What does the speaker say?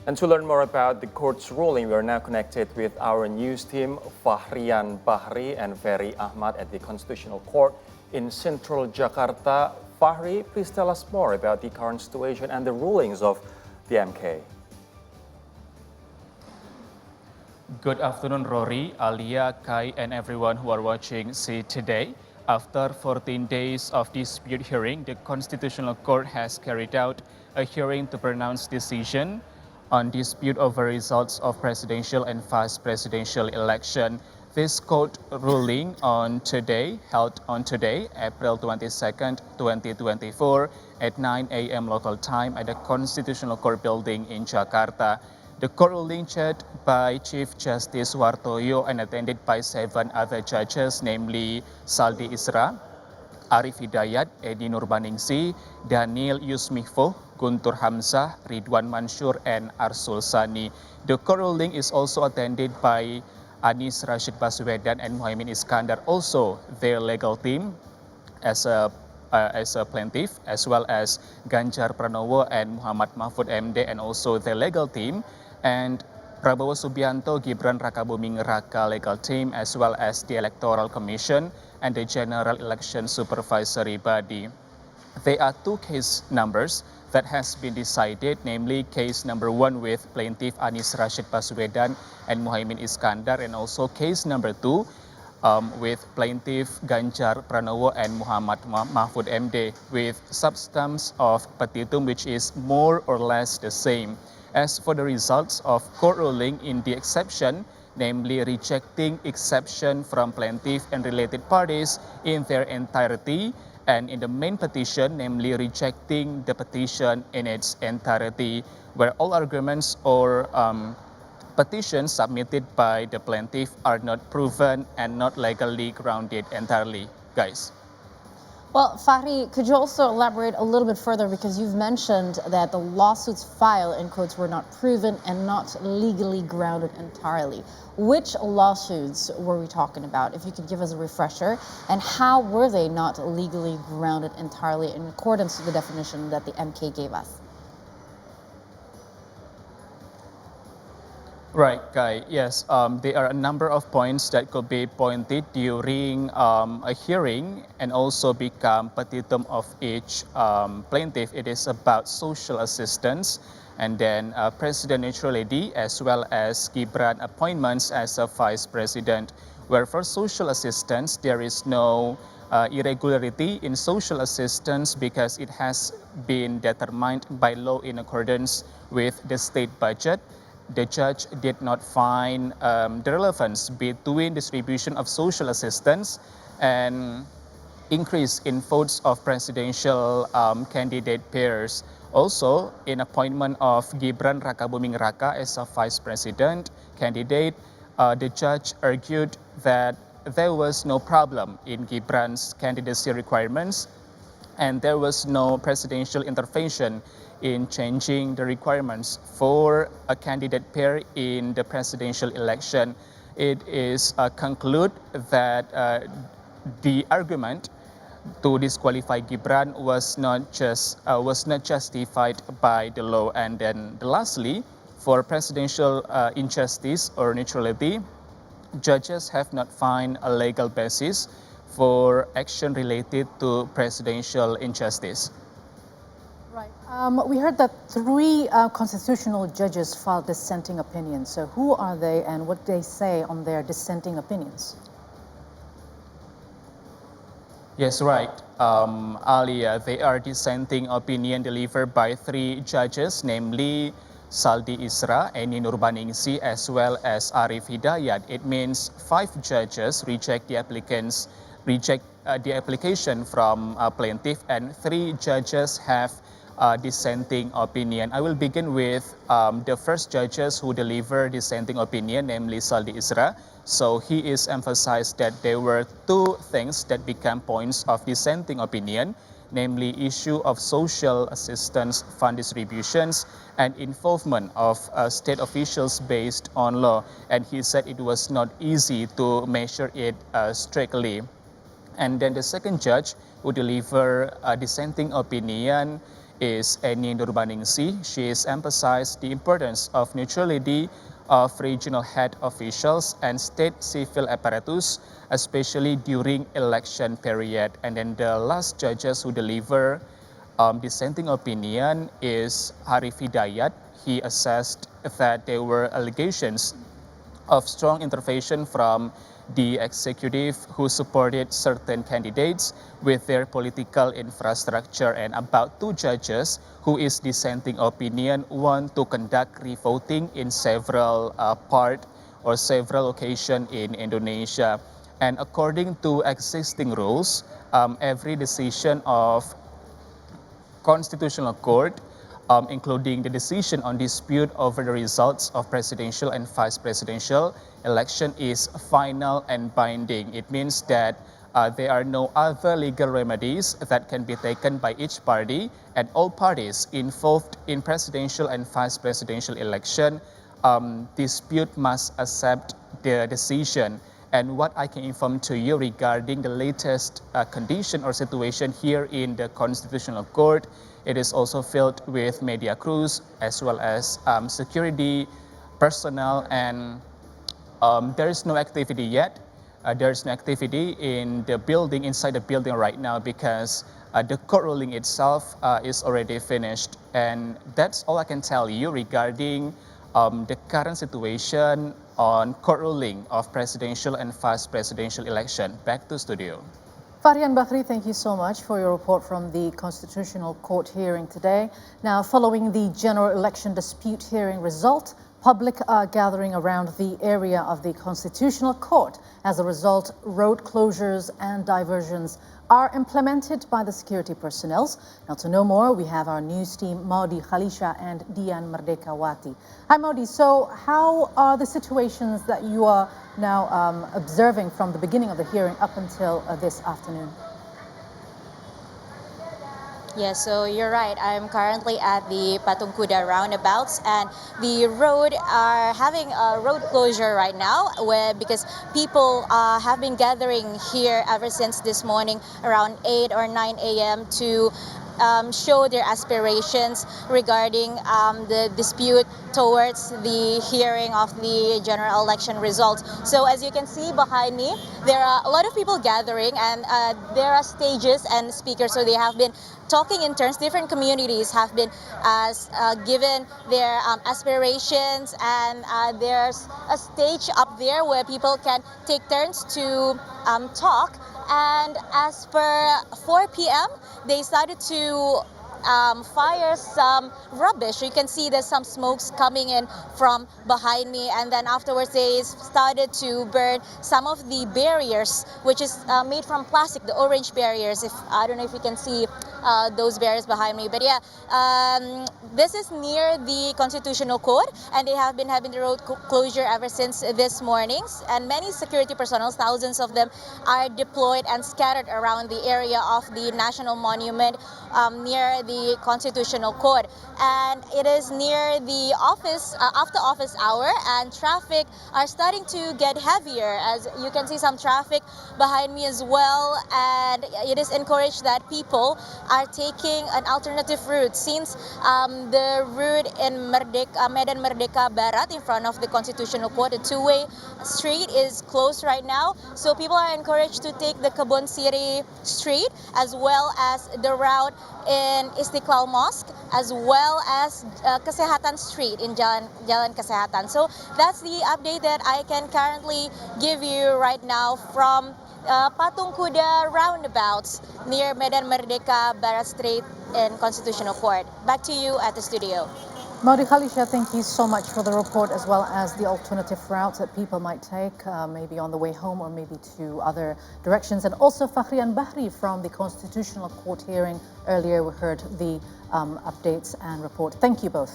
And to learn more about the court's ruling, we are now connected with our news team, Fahrian Bahri and Ferry Ahmad at the Constitutional Court in Central Jakarta. Fahri, please tell us more about the current situation and the rulings of the MK. Good afternoon, Rory, Alia, Kai, and everyone who are watching See Today. After 14 days of dispute hearing, the Constitutional Court has carried out a hearing to pronounce decision on dispute over results of presidential and vice presidential election. This court ruling held on today, April 22nd, 2024 at 9 a.m. local time at the Constitutional Court building in Jakarta. The court ruling chaired by Chief Justice Wartoyo and attended by 7 other judges, namely Saldi Isra, Arif Hidayat, Edi Nurbaningsi, Daniel Yusmifo, Guntur Hamzah, Ridwan Mansur, and Arsul Sani. The court ruling is also attended by Anies Rashid Baswedan and Muhaimin Iskandar, also their legal team as a plaintiff, as well as Ganjar Pranowo and Muhammad Mahfud MD, and also their legal team, and Prabowo Subianto, Gibran Rakabuming Raka legal team, as well as the Electoral Commission and the General Election Supervisory Body. There are 2 case numbers that has been decided, namely case number 1 with plaintiff Anies Rashid Baswedan and Muhaimin Iskandar, and also case number 2 with plaintiff Ganjar Pranowo and Muhammad Mahfud MD, with substance of petitum which is more or less the same. As for the results of court ruling in the exception, namely rejecting exception from plaintiff and related parties in their entirety, and in the main petition, namely rejecting the petition in its entirety, where all arguments or petitions submitted by the plaintiff are not proven and not legally grounded entirely. Guys. Well, Fahri, could you also elaborate a little bit further, because you've mentioned that the lawsuits filed in quotes were not proven and not legally grounded entirely. Which lawsuits were we talking about? If you could give us a refresher, and how were they not legally grounded entirely in accordance to the definition that the MK gave us? Right, Kai. Yes, there are a number of points that could be pointed during a hearing and also become petitum of each plaintiff. It is about social assistance, and then president neutrality, as well as Gibran appointments as a vice president. Where for social assistance, there is no irregularity in social assistance because it has been determined by law in accordance with the state budget. The judge did not find the relevance between distribution of social assistance and increase in votes of presidential candidate pairs. Also, in appointment of Gibran Rakabuming Raka as a vice president candidate, the judge argued that there was no problem in Gibran's candidacy requirements, and there was no presidential intervention in changing the requirements for a candidate pair in the presidential election. It is concluded that the argument to disqualify Gibran was not justified by the law. And then lastly, for presidential injustice or neutrality, judges have not found a legal basis for action related to presidential injustice. Right. We heard that 3 constitutional judges filed dissenting opinions. So who are they and what do they say on their dissenting opinions? Yes, right. Alia, they are dissenting opinion delivered by 3 judges, namely Saldi Isra, Eni Nurbaningsi, as well as Arif Hidayat. It means 5 judges reject the application from plaintiff, and 3 judges have dissenting opinion. I will begin with the first judges who deliver dissenting opinion, namely Saldi Isra. So he is emphasized that there were 2 things that become points of dissenting opinion, namely issue of social assistance fund distributions and involvement of state officials based on law. And he said it was not easy to measure it strictly. And then the second judge who deliver a dissenting opinion is Eni Nurbaningsih. She has emphasized the importance of neutrality of regional head officials and state civil apparatus, especially during election period. And then the last judges who deliver dissenting opinion is Harif Hidayat. He assessed that there were allegations of strong intervention from the executive who supported certain candidates with their political infrastructure, and about two judges who is dissenting opinion want to conduct revoting in several part or several occasions in Indonesia. And according to existing rules, every decision of Constitutional Court, including the decision on dispute over the results of presidential and vice presidential election, is final and binding. It means that there are no other legal remedies that can be taken by each party, and all parties involved in presidential and vice presidential election dispute must accept the decision. And what I can inform to you regarding the latest condition or situation here in the Constitutional Court, it is also filled with media crews as well as security personnel, and there is no activity yet. There is no activity in the building, inside the building right now, because the court ruling itself is already finished. And that's all I can tell you regarding the current situation on court ruling of presidential and vice presidential election. Back to studio. Fahrian Bahri, thank you so much for your report from the Constitutional Court hearing today. Now, following the general election dispute hearing result, public are gathering around the area of the Constitutional Court. As a result, road closures and diversions are implemented by the security personnel. Now, to know more, we have our news team, Maudi Khalisha and Dian Merdekawati. Hi, Maudi. So how are the situations that you are now observing from the beginning of the hearing up until this afternoon? Yes, so you're right. I'm currently at the Patung Kuda roundabouts, and the road are having a road closure right now because people have been gathering here ever since this morning around 8 or 9 a.m. to show their aspirations regarding the dispute towards the hearing of the general election results. So as you can see behind me, there are a lot of people gathering, and there are stages and speakers. So they have been talking in turns. Different communities have been given their aspirations, and there's a stage up there where people can take turns to talk. And as per 4 p.m., they started to fire some rubbish. You can see there's some smokes coming in from behind me, and then afterwards they started to burn some of the barriers, which is made from plastic, the orange barriers. I don't know if you can see those barriers behind me, but yeah, this is near the Constitutional Court, and they have been having the road closure ever since this morning, and many security personnel, thousands of them, are deployed and scattered around the area of the National Monument near the Constitutional Court. And it is near the office, after office hour, and traffic are starting to get heavier. As you can see, some traffic behind me as well, and it is encouraged that people are taking an alternative route, since the route in Medan Merdeka Barat in front of the Constitutional Court, a two-way street, is closed right now. So people are encouraged to take the Kebon Siri Street, as well as the route in Istiqlal Mosque, as well as Kesehatan Street in Jalan Kesehatan. So that's the update that I can currently give you right now from Patung Kuda roundabouts near Medan Merdeka Barat Street in Constitutional Court. Back to you at the studio. Maudi Khalisha, thank you so much for the report, as well as the alternative routes that people might take, maybe on the way home or maybe to other directions. And also Fahrian Bahri from the Constitutional Court hearing earlier. We heard the updates and report. Thank you both.